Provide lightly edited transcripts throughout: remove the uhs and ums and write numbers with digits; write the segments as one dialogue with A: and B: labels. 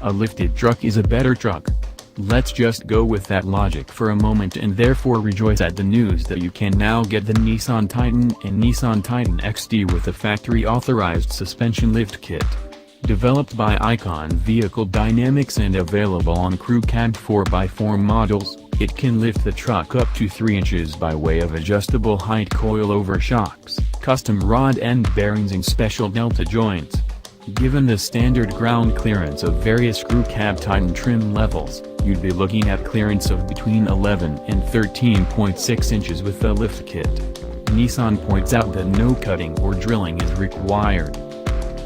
A: A lifted truck is a better truck. Let's just go with that logic for a moment and therefore rejoice at the news that you can now get the Nissan Titan and Nissan Titan XD with a factory-authorized suspension lift kit. Developed by Icon Vehicle Dynamics and available on crew cab 4x4 models, it can lift the truck up to 3 inches by way of adjustable height coilover shocks, custom rod end bearings and special delta joints. Given the standard ground clearance of various crew cab Titan trim levels, you'd be looking at clearance of between 11 and 13.6 inches with the lift kit. Nissan points out that no cutting or drilling is required.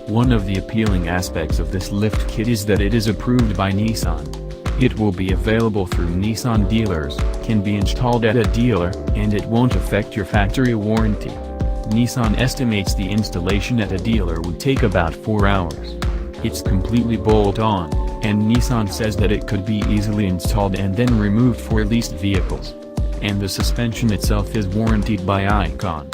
A: One of the appealing aspects of this lift kit is that it is approved by Nissan. It will be available through Nissan dealers, can be installed at a dealer, and it won't affect your factory warranty. Nissan estimates the installation at a dealer would take about 4 hours. It's completely bolt-on, and Nissan says that it could be easily installed and then removed for leased vehicles. And the suspension itself is warranted by Icon.